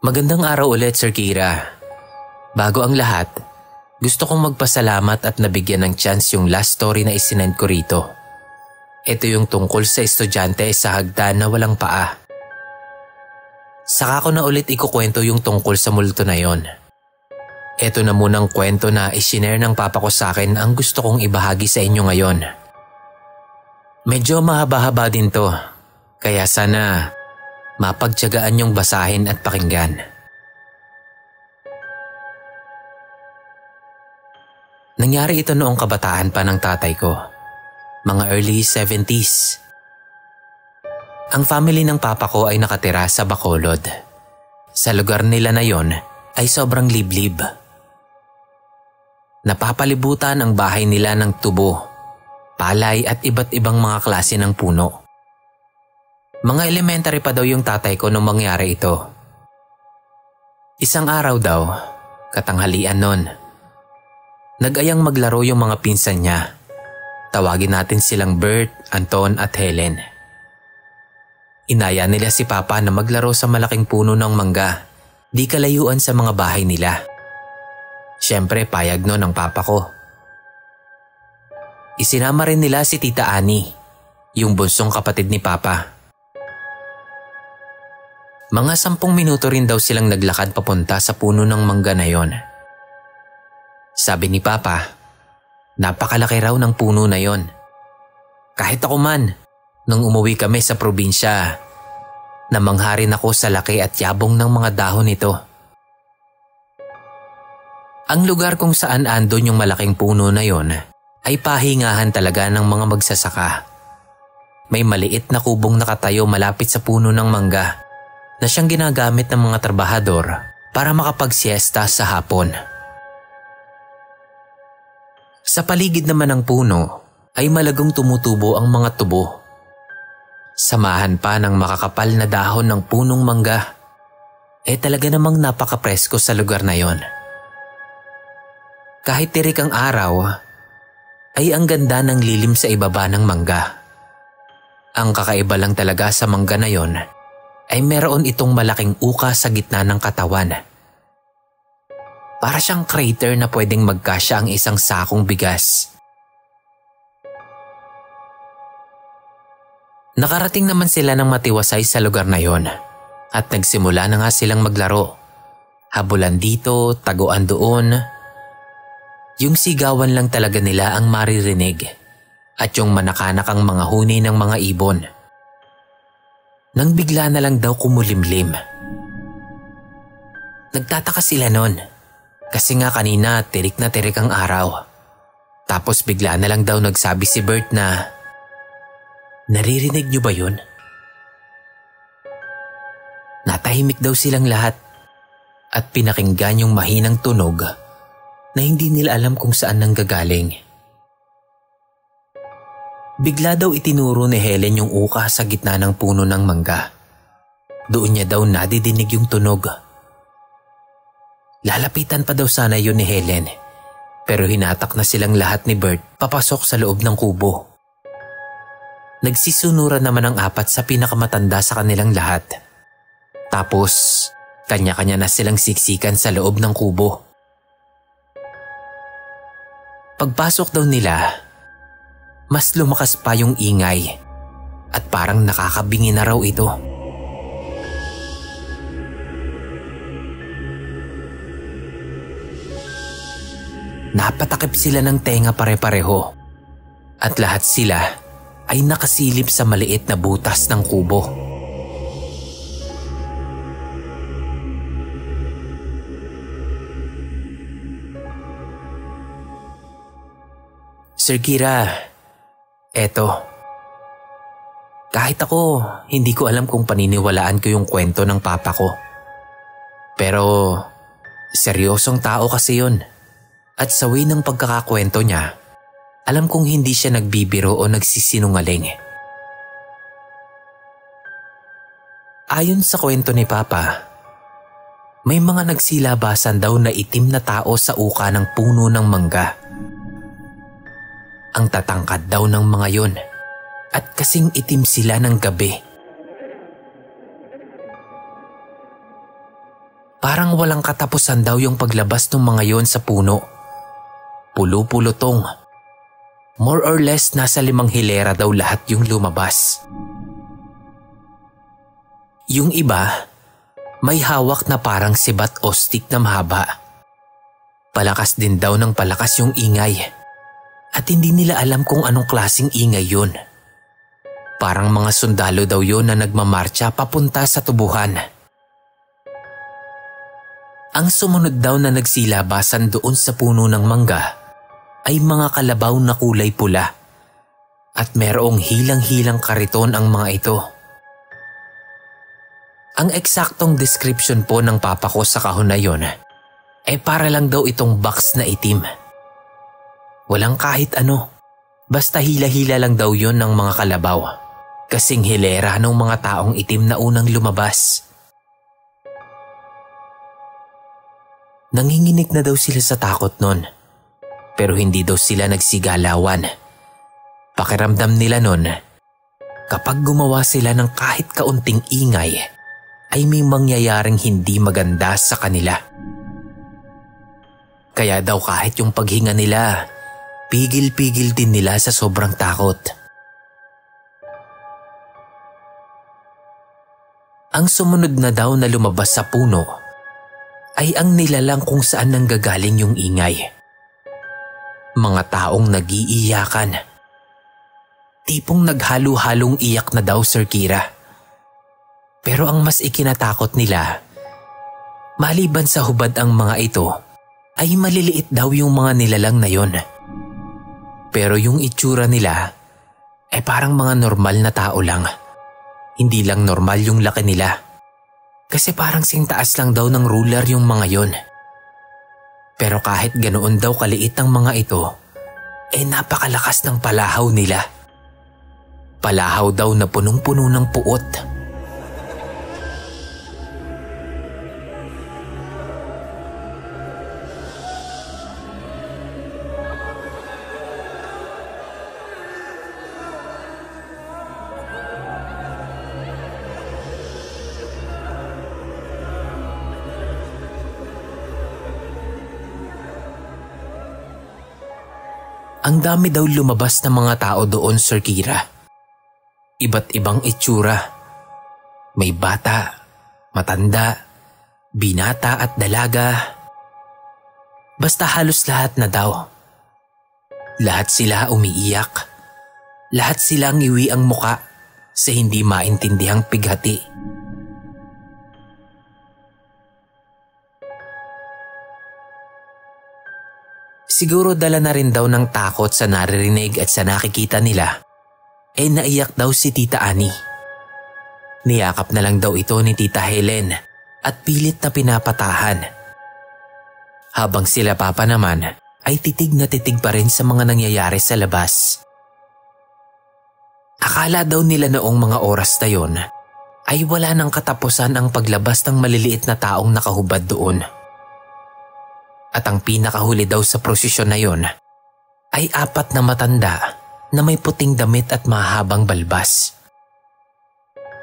Magandang araw ulit, Sir Kira. Bago ang lahat, gusto kong magpasalamat at nabigyan ng chance yung last story na isinend ko rito. Ito yung tungkol sa estudyante sa hagdan na walang paa. Saka ko na ulit ikukwento yung tungkol sa multo na yon. Ito na munang kwento na isinare ng papa ko sa akin ang gusto kong ibahagi sa inyo ngayon. Medyo mahaba-haba din to, kaya sana mapagtiyagaan yung basahin at pakinggan. Nangyari ito noong kabataan pa ng tatay ko, mga early 70s. Ang family ng papa ko ay nakatira sa Bacolod. Sa lugar nila na yon ay sobrang liblib. Napapalibutan ang bahay nila ng tubo, palay at iba't ibang mga klase ng puno. Mga elementary pa daw yung tatay ko nung mangyari ito. Isang araw daw, katanghalian nun, nag-ayang maglaro yung mga pinsan niya. Tawagin natin silang Bert, Anton at Helen. Inaya nila si Papa na maglaro sa malaking puno ng mangga, di kalayuan sa mga bahay nila. Siyempre payag nun ang Papa ko. Isinama rin nila si Tita Annie, yung bunsong kapatid ni Papa. Mga 10 minuto rin daw silang naglakad papunta sa puno ng mangga na yon. Sabi ni Papa, napakalaki raw ng puno na yon. Kahit ako man, nung umuwi kami sa probinsya, namangha rin ako sa laki at yabong ng mga dahon nito. Ang lugar kung saan andon yung malaking puno na yon ay pahingahan talaga ng mga magsasaka. May maliit na kubong nakatayo malapit sa puno ng mangga na siyang ginagamit ng mga trabahador para makapagsiesta sa hapon. Sa paligid naman ng puno ay malagong tumutubo ang mga tubo. Samahan pa ng makakapal na dahon ng punong mangga. Talaga namang napakapresko sa lugar na yon. Kahit tirik ang araw, ay ang ganda ng lilim sa ibaba ng mangga. Ang kakaiba lang talaga sa mangga na yon ay meron itong malaking uka sa gitna ng katawan. Para siyang crater na pwedeng magkasya ang isang sakong bigas. Nakarating naman sila ng matiwasay sa lugar na yon at nagsimula na nga silang maglaro. Habulan dito, taguan doon. Yung sigawan lang talaga nila ang maririnig at yung manakanak ang mga huni ng mga ibon. Nang bigla na lang daw kumulimlim. Nagtataka sila nun kasi nga kanina tirik na tirik ang araw. Tapos bigla na lang daw nagsabi si Bert na, "Naririnig niyo ba yun?" Natahimik daw silang lahat at pinakinggan yung mahinang tunog na hindi nila alam kung saan nanggagaling. Bigla daw itinuro ni Helen yung uka sa gitna ng puno ng mangga. Doon niya daw nadidinig yung tunog. Lalapitan pa daw sana yun ni Helen, pero hinatak na silang lahat ni Bert papasok sa loob ng kubo. Nagsisunuran naman ang 4 sa pinakamatanda sa kanilang lahat. Tapos, kanya-kanya na silang siksikan sa loob ng kubo. Pagpasok daw nila, mas lumakas pa yung ingay at parang nakakabingi na raw ito. Napatakip sila ng tenga pare-pareho at lahat sila ay nakasilip sa maliit na butas ng kubo. Sir Kira, eto. Kahit ako, hindi ko alam kung paniniwalaan ko yung kwento ng papa ko. Pero, seryosong tao kasi yun. At sa way ng pagkakakwento niya, alam kong hindi siya nagbibiro o nagsisinungaling. Ayon sa kwento ni Papa, may mga nagsilabasan daw na itim na tao sa uka ng puno ng mangga. Ang tatangkad daw ng mga yon at kasing itim sila ng gabi. Parang walang katapusan daw yung paglabas ng mga yon sa puno. Pulo-pulutong. More or less nasa 5 hilera daw lahat yung lumabas. Yung iba, may hawak na parang sibat o stick na mahaba. Palakas din daw ng palakas yung ingay. At hindi nila alam kung anong klaseng ingay yun. Parang mga sundalo daw yun na nagmamarcha papunta sa tubuhan. Ang sumunod daw na nagsilabasan doon sa puno ng mangga ay mga kalabaw na kulay pula. At merong hilang-hilang kariton ang mga ito. Ang eksaktong description po ng papa ko sa kahon na yun ay para lang daw itong box na itim. Walang kahit ano, basta hila-hila lang daw yun ng mga kalabaw. Kasing hilera ng mga taong itim na unang lumabas. Nanginginig na daw sila sa takot nun, pero hindi daw sila nagsigalawan. Pakiramdam nila nun, kapag gumawa sila ng kahit kaunting ingay, ay may mangyayaring hindi maganda sa kanila. Kaya daw kahit yung paghinga nila, pigil-pigil din nila sa sobrang takot. Ang sumunod na daw na lumabas sa puno ay ang nilalang kung saan nanggagaling yung ingay. Mga taong nag-iiyakan. Tipong naghalo-halong iyak na daw, Sir Kira. Pero ang mas ikinatakot nila, maliban sa hubad ang mga ito, ay maliliit daw yung mga nilalang na yon. Pero yung itsura nila ay parang mga normal na tao lang. Hindi lang normal yung laki nila. Kasi parang singtaas lang daw ng ruler yung mga yon. Pero kahit ganoon daw kaliit ang mga ito, napakalakas ng palahaw nila. Palahaw daw na punong-puno ng puot. Ang dami daw lumabas na mga tao doon, Sir Kira. Iba't ibang itsura. May bata, matanda, binata at dalaga. Basta halos lahat na daw. Lahat sila umiiyak. Lahat silang iwi ang muka sa hindi maintindihang pighati. Siguro dala na rin daw ng takot sa naririnig at sa nakikita nila, naiyak daw si Tita Annie. Niyakap na lang daw ito ni Tita Helen at pilit na pinapatahan. Habang sila papa naman ay titig na titig pa rin sa mga nangyayari sa labas. Akala daw nila noong mga oras na yon ay wala nang katapusan ang paglabas ng maliliit na taong nakahubad doon. At ang pinakahuli daw sa prosesyon na yon ay 4 na matanda na may puting damit at mahabang balbas.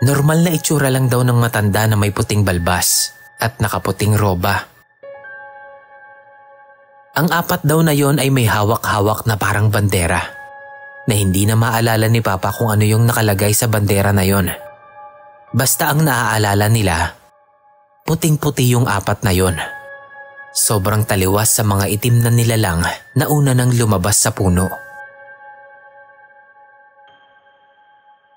Normal na itsura lang daw ng matanda na may puting balbas at nakaputing roba. Ang 4 daw na yon ay may hawak-hawak na parang bandera na hindi na maalala ni Papa kung ano yung nakalagay sa bandera na yon. Basta ang naaalala nila, puting-puti yung 4 na yon. Sobrang taliwas sa mga itim na nilalang na una nang lumabas sa puno.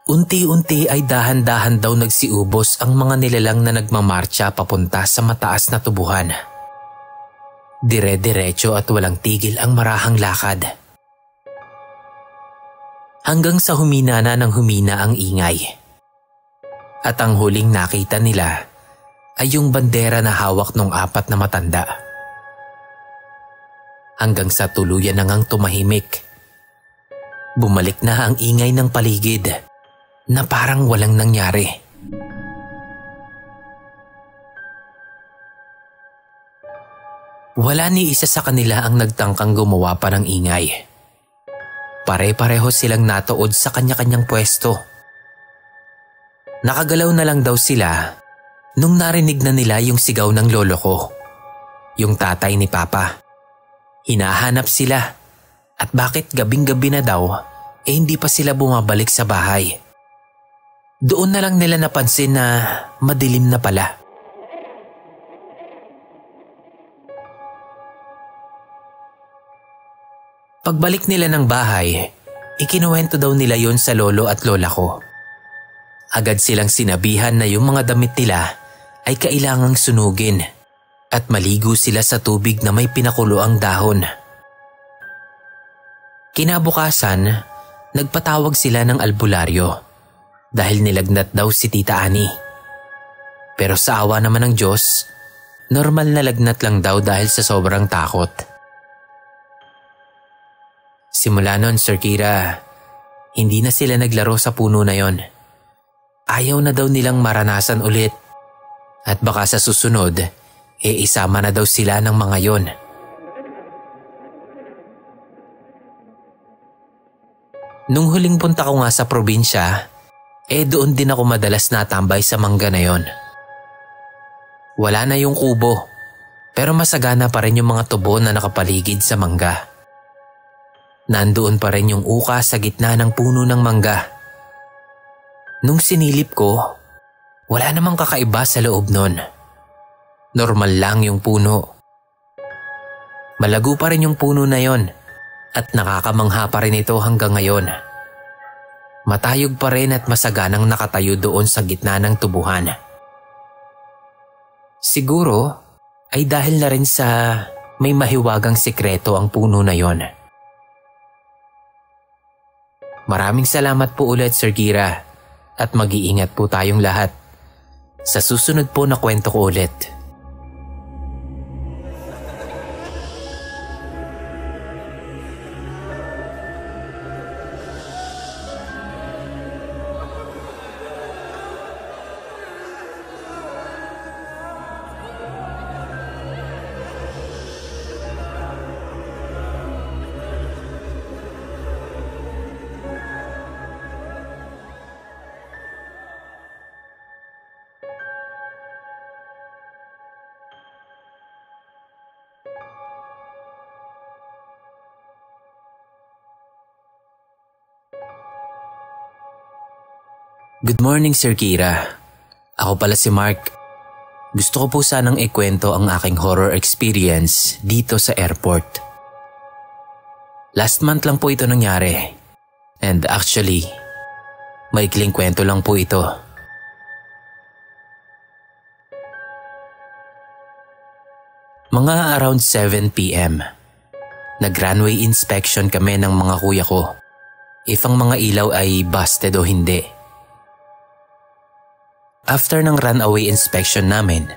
Unti-unti ay dahan-dahan daw nagsiubos ang mga nilalang na nagmamarcha papunta sa mataas na tubuhan. Dire-diretso at walang tigil ang marahang lakad. Hanggang sa humina na ng humina ang ingay. At ang huling nakita nila ay yung bandera na hawak ng 4 na matanda. Hanggang sa tuluyan na ngang tumahimik. Bumalik na ang ingay ng paligid na parang walang nangyari. Wala ni isa sa kanila ang nagtangkang gumawa pa ng ingay. Pare-pareho silang natuod sa kanya-kanyang pwesto. Nakagalaw na lang daw sila Nung narinig na nila yung sigaw ng lolo ko, yung tatay ni Papa, hinahanap sila at bakit gabing-gabi na daw hindi pa sila bumabalik sa bahay. Doon na lang nila napansin na madilim na pala. Pagbalik nila ng bahay, ikinuwento daw nila yon sa lolo at lola ko. Agad silang sinabihan na yung mga damit nila ay kailangang sunugin at maligo sila sa tubig na may pinakulo ang dahon. Kinabukasan, nagpatawag sila ng albularyo dahil nilagnat daw si Tita Ani. Pero sa awa naman ng Diyos, normal na lagnat lang daw dahil sa sobrang takot. Simula nun, Sir Kira, hindi na sila naglaro sa puno na yon. Ayaw na daw nilang maranasan ulit. At baka sa susunod, isama na daw sila ng mga yon. Nung huling punta ko nga sa probinsya, doon din ako madalas natambay sa mangga na yon. Wala na yung kubo, pero masagana pa rin yung mga tubo na nakapaligid sa mangga. Nandoon pa rin yung uka sa gitna ng puno ng mangga. Nung sinilip ko, wala namang kakaiba sa loob nun. Normal lang yung puno. Malago pa rin yung puno na yon at nakakamangha pa rin ito hanggang ngayon. Matayog pa rin at masaganang nakatayo doon sa gitna ng tubuhan. Siguro ay dahil na rin sa may mahiwagang sikreto ang puno na yon. Maraming salamat po ulit, Sir Kira, at mag-iingat po tayong lahat. Sa susunod po na kwento ko ulit. Good morning, Sir Kira. Ako pala si Mark. Gusto ko po sanang ikwento ang aking horror experience dito sa airport. Last month lang po ito nangyari. And actually, maikling kwento lang po ito. Mga around 7 p.m. Nag-runway inspection kami ng mga kuya ko. If ang mga ilaw ay busted o hindi. After ng runaway inspection namin,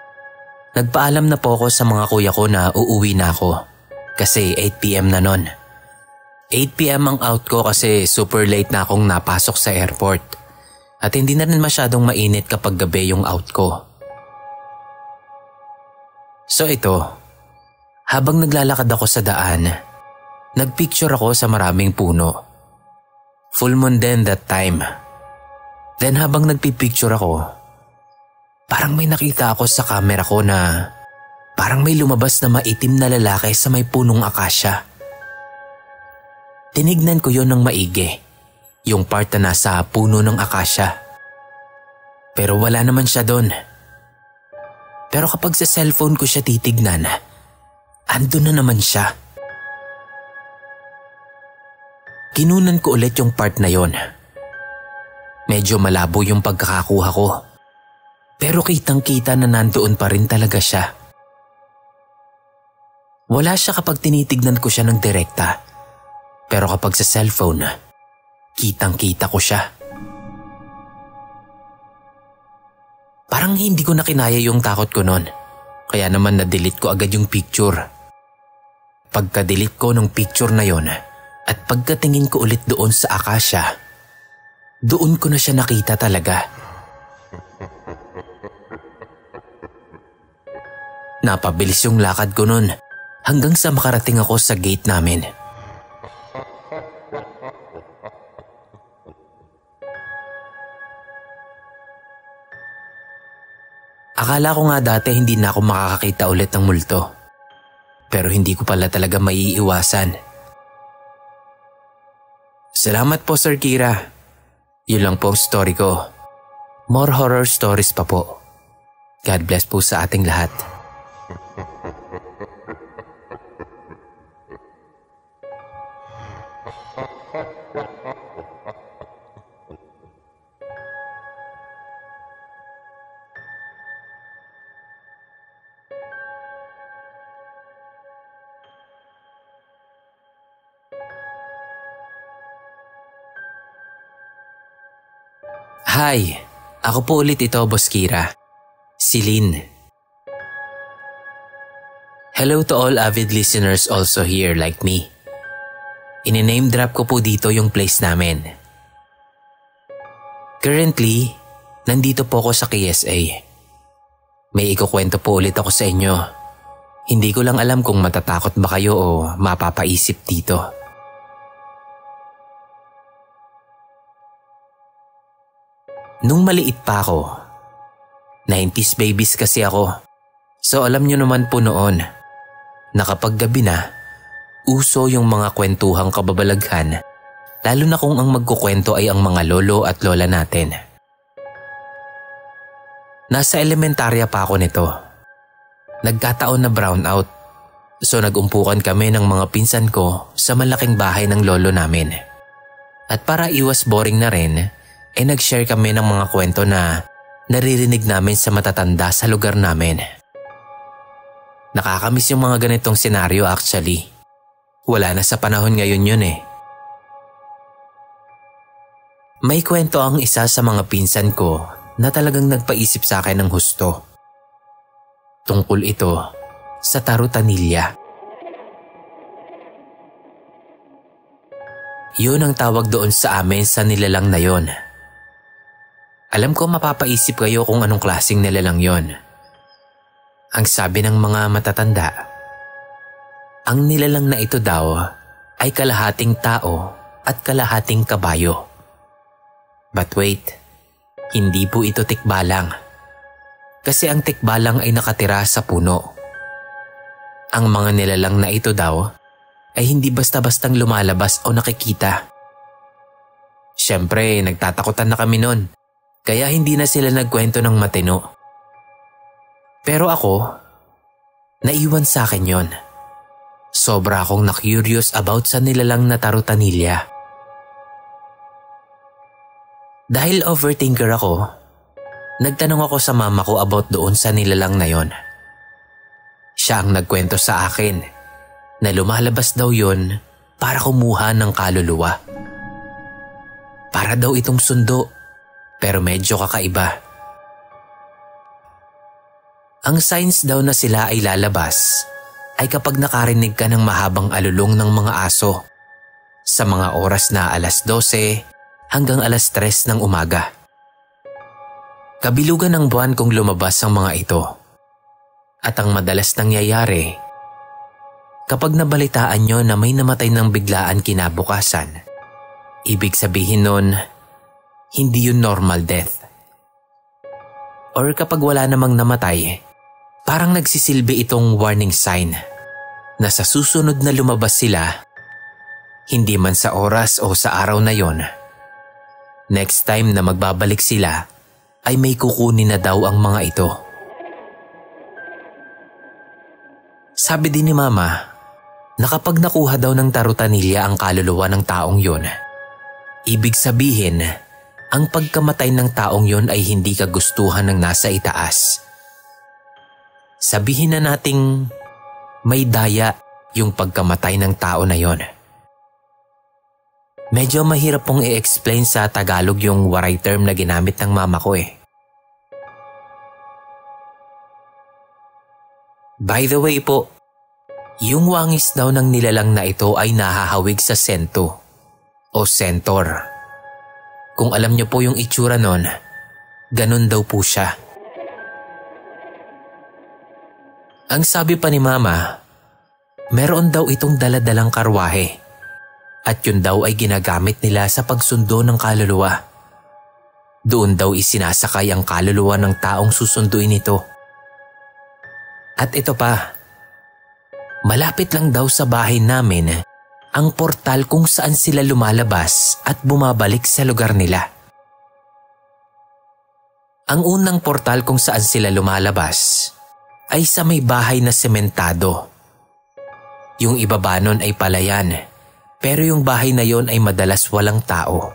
nagpaalam na po ako sa mga kuya ko na uuwi na ako kasi 8 p.m. na nun. 8 p.m. ang out ko kasi super late na akong napasok sa airport at hindi na rin masyadong mainit kapag gabi yung out ko. So ito, habang naglalakad ako sa daan, nagpicture ako sa maraming puno. Full moon din that time. Then habang nagpipicture ako, parang may nakita ako sa camera ko na parang may lumabas na maitim na lalaki sa may punong akasya. Tinignan ko yon ng maigi, yung part na nasa puno ng akasya. Pero wala naman siya doon. Pero kapag sa cellphone ko siya titignan, andun na naman siya. Kinunan ko ulit yung part na yon. Medyo malabo yung pagkakakuha ko. Pero kitang-kita na nandoon pa rin talaga siya. Wala siya kapag tinitignan ko siya ng direkta. Pero kapag sa cellphone, kitang-kita ko siya. Parang hindi ko na kinaya yung takot ko nun. Kaya naman na-delete ko agad yung picture. Pagka-delete ko ng picture na yon at pagkatingin ko ulit doon sa akasya, doon ko na siya nakita talaga. Napabilis yung lakad ko nun hanggang sa makarating ako sa gate namin. Akala ko nga dati hindi na ako makakakita ulit ng multo. Pero hindi ko pala talaga maiiwasan. Salamat po, Sir Kira. Yun lang po ang story ko. More horror stories pa po. God bless po sa ating lahat. Hi, ako po ulit ito, Boss Kira. Si Lynn. Hello to all avid listeners also here like me. Ine-name drop ko po dito yung place namin. Currently, nandito po ako sa KSA. May ikukwento po ulit ako sa inyo. Hindi ko lang alam kung matatakot ba kayo o mapapaisip dito. Nung maliit pa ako, 90s babies kasi ako. So alam nyo naman po noon, na kapag gabi na, uso yung mga kwentuhang kababalaghan, lalo na kung ang magkukwento ay ang mga lolo at lola natin. Nasa elementarya pa ako nito. Nagkataon na brownout, so nagumpukan kami ng mga pinsan ko sa malaking bahay ng lolo namin. At para iwas boring na rin, nag-share kami ng mga kwento na naririnig namin sa matatanda sa lugar namin. Nakakamiss yung mga ganitong senaryo actually. Wala na sa panahon ngayon yun eh. May kwento ang isa sa mga pinsan ko na talagang nagpaisip sa akin ng husto. Tungkol ito sa tarutanilya. Yun ang tawag doon sa amin sa nilalang na yon. Alam ko mapapaisip kayo kung anong klaseng nilalang yon. Ang sabi ng mga matatanda, ang nilalang na ito daw ay kalahating tao at kalahating kabayo. But wait, hindi po ito tikbalang. Kasi ang tikbalang ay nakatira sa puno. Ang mga nilalang na ito daw ay hindi basta-bastang lumalabas o nakikita. Siyempre, nagtatakutan na kami nun. Kaya hindi na sila nagkwento ng matino. Pero ako, naiwan sa akin yon. Sobra akong na-curious about sa nilalang na tarutanilya. Dahil overthinker ako, nagtanong ako sa mama ko about doon sa nilalang na yon. Siya ang nagkwento sa akin na lumalabas daw yon para kumuha ng kaluluwa. Para daw itong sundo. Pero medyo kakaiba. Ang signs daw na sila ay lalabas ay kapag nakarinig ka ng mahabang alulong ng mga aso sa mga oras na 12:00 hanggang 3:00 ng umaga. Kabilugan ng buwan kung lumabas ang mga ito. At ang madalas nangyayari, kapag nabalitaan nyo na may namatay ng biglaan kinabukasan, ibig sabihin nun, hindi yun normal death. Or kapag wala namang namatay, parang nagsisilbi itong warning sign na sa susunod na lumabas sila, hindi man sa oras o sa araw na yon, next time na magbabalik sila ay may kukunin na daw ang mga ito. Sabi din ni Mama na kapag nakuha daw ng tarutanilya ang kaluluwa ng taong yon, ibig sabihin, ang pagkamatay ng taong yon ay hindi kagustuhan ng nasa itaas. Sabihin na nating may daya yung pagkamatay ng tao na yon. Medyo mahirap pong i-explain sa Tagalog yung waray term na ginamit ng mama ko eh. By the way po, yung wangis daw ng nilalang na ito ay nahahawig sa sento o sentor. Kung alam niyo po yung itsura nun, ganun daw po siya. Ang sabi pa ni Mama, meron daw itong daladalang karwahe at yun daw ay ginagamit nila sa pagsundo ng kaluluwa. Doon daw isinasakay ang kaluluwa ng taong susunduin ito At ito pa, malapit lang daw sa bahay namin ang portal kung saan sila lumalabas at bumabalik sa lugar nila. Ang unang portal kung saan sila lumalabas ay sa may bahay na sementado. Yung ibaba nun ay palayan, pero yung bahay na yon ay madalas walang tao.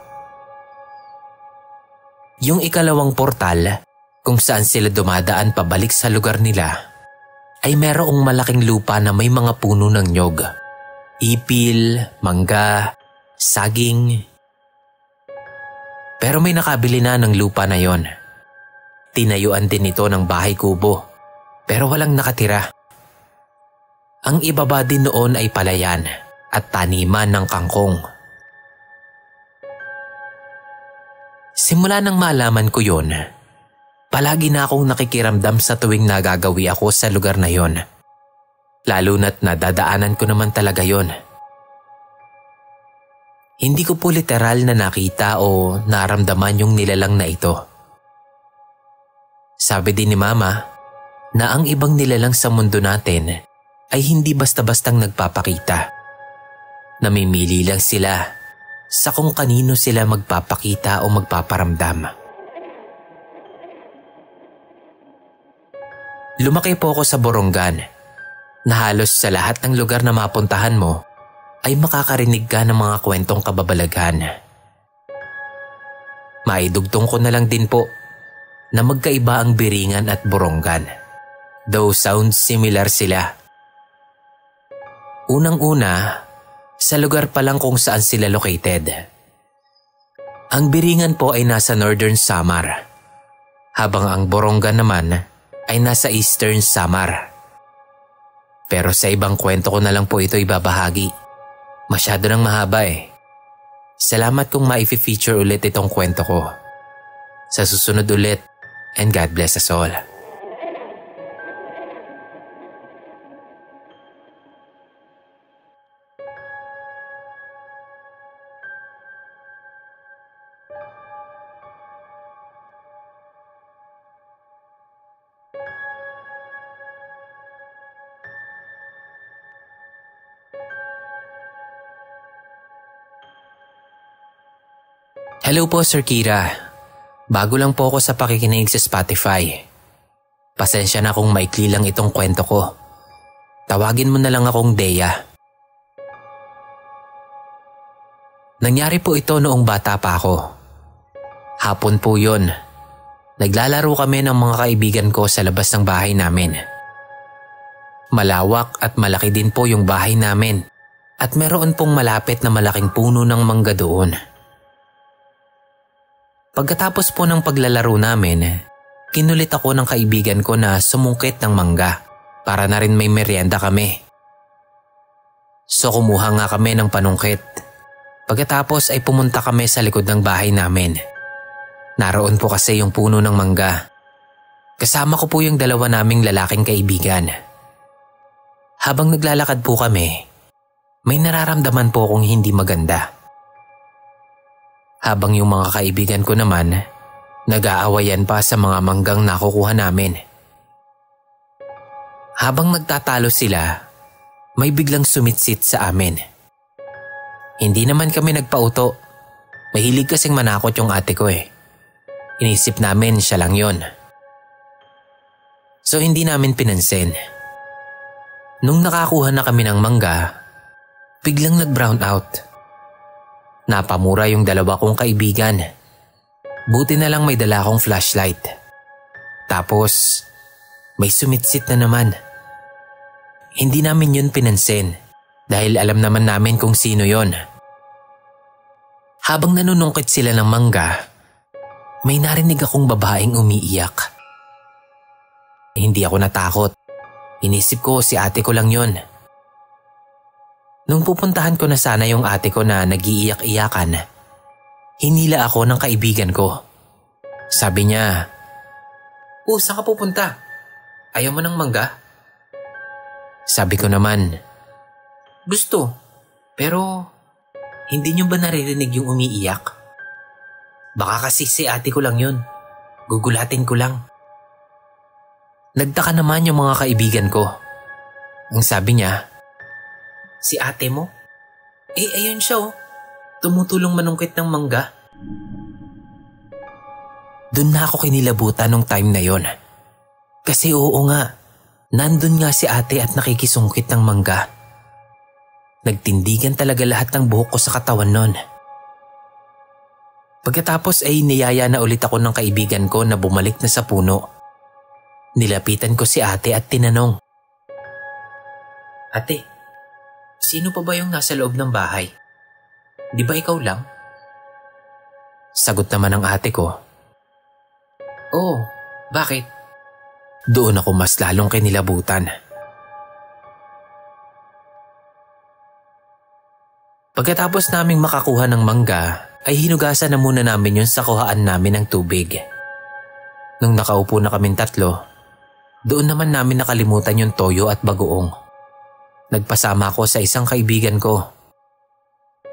Yung ikalawang portal kung saan sila dumadaan pabalik sa lugar nila ay merong malaking lupa na may mga puno ng nyog, ipil, mangga, saging. Pero may nakabili na ng lupa na yon. Tinayuan din ito ng bahay kubo, pero walang nakatira. Ang ibaba din noon ay palayan at taniman ng kangkong. Simula nang malaman ko yon, palagi na akong nakikiramdam sa tuwing nagagawi ako sa lugar na yon. Lalo na't nadadaanan ko naman talaga yon. Hindi ko po literal na nakita o naramdaman yung nilalang na ito. Sabi din ni Mama na ang ibang nilalang sa mundo natin ay hindi basta-bastang nagpapakita. Namimili lang sila sa kung kanino sila magpapakita o magpaparamdam. Lumaki po ako sa Borongan na halos sa lahat ng lugar na mapuntahan mo ay makakarinig ka ng mga kwentong kababalaghan. Maidugtong ko na lang din po na magkaiba ang Biringan at Borongan, though sounds similar sila. Unang-una, sa lugar pa lang kung saan sila located. Ang Biringan po ay nasa Northern Samar, habang ang Borongan naman ay nasa Eastern Samar. Pero sa ibang kwento ko na lang po ito ibabahagi. Masyado nang mahaba eh. Salamat kung maifi-feature ulit itong kwento ko. Sa susunod ulit, and God bless us all. Hello po, Sir Kira. Bago lang po ako sa pakikinig sa Spotify. Pasensya na kung maikli lang itong kwento ko. Tawagin mo na lang akong Dea. Nangyari po ito noong bata pa ako. Hapon po yun. Naglalaro kami ng mga kaibigan ko sa labas ng bahay namin. Malawak at malaki din po yung bahay namin at meron pong malapit na malaking puno ng mangga doon. Pagkatapos po ng paglalaro namin, kinulit ako ng kaibigan ko na sumungkit ng mangga para na rin may merienda kami. So kumuha nga kami ng panungkit. Pagkatapos ay pumunta kami sa likod ng bahay namin. Naroon po kasi yung puno ng mangga. Kasama ko po yung dalawa naming lalaking kaibigan. Habang naglalakad po kami, may nararamdaman po akong hindi maganda. Habang yung mga kaibigan ko naman, nag-aawayan pa sa mga manggang nakukuha namin. Habang nagtatalo sila, may biglang sumitsit sa amin. Hindi naman kami nagpauto. Mahilig kasing manakot yung ate ko eh. Inisip namin siya lang yon. So hindi namin pinansin. Nung nakakuha na kami ng mangga, biglang nag-brown out. Napamura yung dalawa kong kaibigan. Buti na lang may dala akong flashlight. Tapos, may sumitsit na naman. Hindi namin yun pinansin dahil alam naman namin kung sino yon. Habang nanunungkit sila ng mangga, may narinig akong babaeng umiiyak. Hindi ako natakot. Inisip ko si ate ko lang yon. Nung pupuntahan ko na sana yung ate ko na nag-iiyak-iyakan, hinila ako ng kaibigan ko. Sabi niya, saan ka pupunta? Ayaw mo ng mangga?" Sabi ko naman, "Gusto, pero hindi niyo ba naririnig yung umiiyak? Baka kasi si ate ko lang yun. Gugulatin ko lang." Nagtaka naman yung mga kaibigan ko. Ang sabi niya, "Si ate mo? Ayun siya oh. Tumutulong manungkit ng mangga." Doon na ako kinilabutan nung time na yon. Kasi oo nga, nandun nga si ate at nakikisungkit ng mangga. Nagtindigan talaga lahat ng buhok ko sa katawan nun. Pagkatapos ay niyaya na ulit ako ng kaibigan ko na bumalik na sa puno. Nilapitan ko si ate at tinanong, "Ate, sino pa ba yung nasa loob ng bahay? Di ba ikaw lang?" Sagot naman ng ate ko, "Oo, bakit?" Doon ako mas lalong kinilabutan. Pagkatapos naming makakuha ng mangga, ay hinugasan na muna namin yun sa kuhaan namin ng tubig. Nung nakaupo na kaming tatlo, doon naman namin nakalimutan yung toyo at bagoong. Nagpasama ako sa isang kaibigan ko.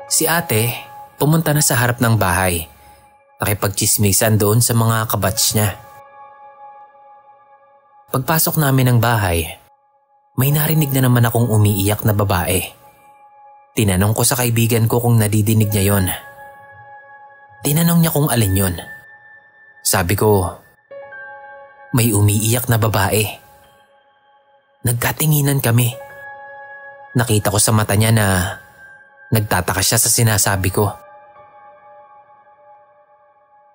Si ate, pumunta na sa harap ng bahay. Nakipagchismisan doon sa mga kabatch niya. Pagpasok namin ng bahay, may narinig na naman akong umiiyak na babae. Tinanong ko sa kaibigan ko kung nadidinig niya yon. Tinanong niya kung alin yon. Sabi ko, "May umiiyak na babae." Nagkatinginan kami. Nakita ko sa mata niya na nagtataka siya sa sinasabi ko.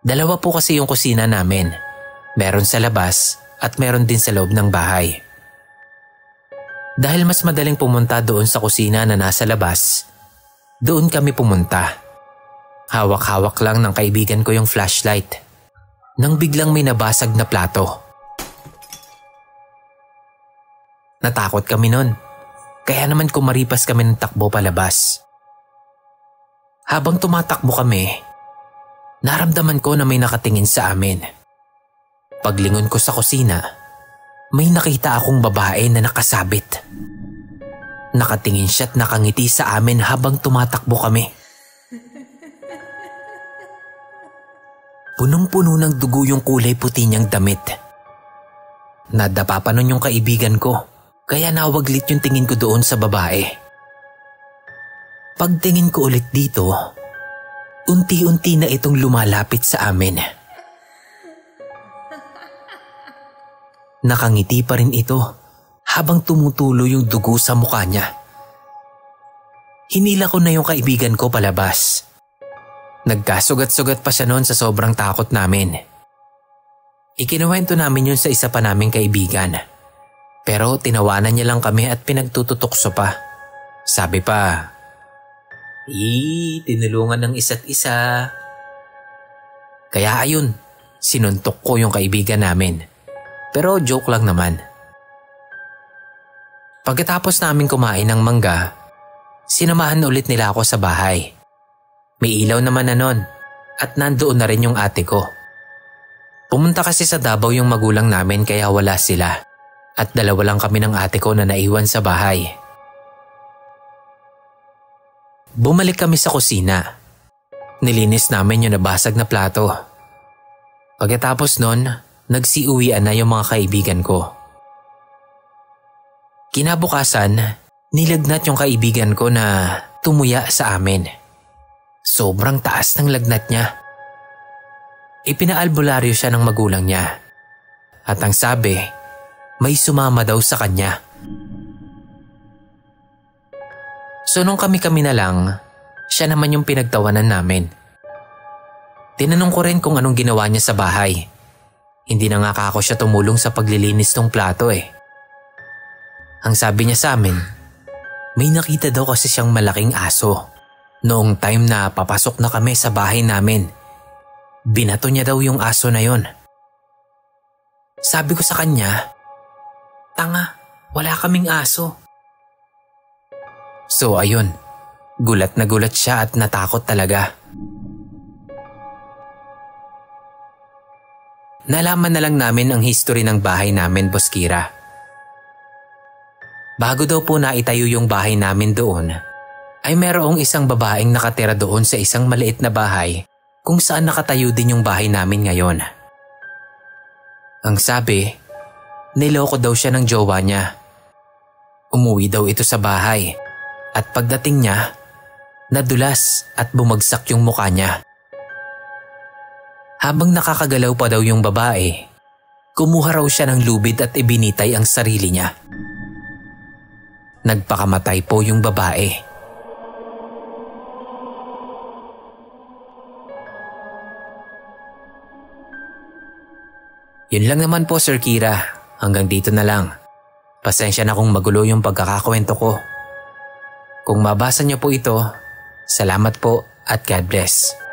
Dalawa po kasi yung kusina namin. Meron sa labas at meron din sa loob ng bahay. Dahil mas madaling pumunta doon sa kusina na nasa labas, doon kami pumunta. Hawak-hawak lang ng kaibigan ko yung flashlight nang biglang may nabasag na plato. Natakot kami nun, kaya naman kumaripas kami ng takbo palabas. Habang tumatakbo kami, naramdaman ko na may nakatingin sa amin. Paglingon ko sa kusina, may nakita akong babae na nakasabit. Nakatingin siya at nakangiti sa amin habang tumatakbo kami. Punong-puno ng dugo yung kulay puti niyang damit. Nadapa pa nun yung kaibigan ko, kaya nawaglit yung tingin ko doon sa babae. Pagtingin ko ulit dito, unti-unti na itong lumalapit sa amin. Nakangiti pa rin ito habang tumutulo yung dugo sa mukha niya. Hinila ko na yung kaibigan ko palabas. Nagkasugat-sugat pa siya noon sa sobrang takot namin. Ikinuwento namin yun sa isa pa naming kaibigan. Pero tinawanan niya lang kami at pinagtututukso pa. Sabi pa, tinulungan ng isa't isa." Kaya ayun, sinuntok ko yung kaibigan namin. Pero joke lang naman. Pagkatapos namin kumain ng mangga, sinamahan ulit nila ako sa bahay. May ilaw naman na nun at nandoon na rin yung ate ko. Pumunta kasi sa Davao yung magulang namin kaya wala sila at dalawa lang kami ng ate ko na naiwan sa bahay. Bumalik kami sa kusina. Nilinis namin yung nabasag na plato. Pagkatapos nun, nagsiuwian na yung mga kaibigan ko. Kinabukasan, nilagnat yung kaibigan ko na tumuya sa amin. Sobrang taas ng lagnat niya. Ipinaalbularyo siya ng magulang niya. At ang sabi, may sumama daw sa kanya. So nung kami-kami na lang, siya naman yung pinagtawanan namin. Tinanong ko rin kung anong ginawa niya sa bahay. Hindi na nga ako siya tumulong sa paglilinis ng plato eh. Ang sabi niya sa amin, may nakita daw kasi siyang malaking aso. Noong time na papasok na kami sa bahay namin, binato niya daw yung aso na yon. Sabi ko sa kanya, "Tanga, wala kaming aso." So ayun, gulat na gulat siya at natakot talaga. Nalaman na lang namin ang history ng bahay namin, Boss Kira. Bago daw po naitayo yung bahay namin doon, ay merong isang babaeng nakatira doon sa isang maliit na bahay kung saan nakatayo din yung bahay namin ngayon. Ang sabi, Niloko daw siya ng jowa niya. Umuwi daw ito sa bahay at pagdating niya, nadulas at bumagsak yung mukha niya. Habang nakakagalaw pa daw yung babae, kumuha raw siya ng lubid at ibinitay ang sarili niya. Nagpakamatay po yung babae. Yun lang naman po, Sir Kira. Hanggang dito na lang. Pasensya na kung magulo yung pagkakakwento ko. Kung mabasa niyo po ito, salamat po at God bless.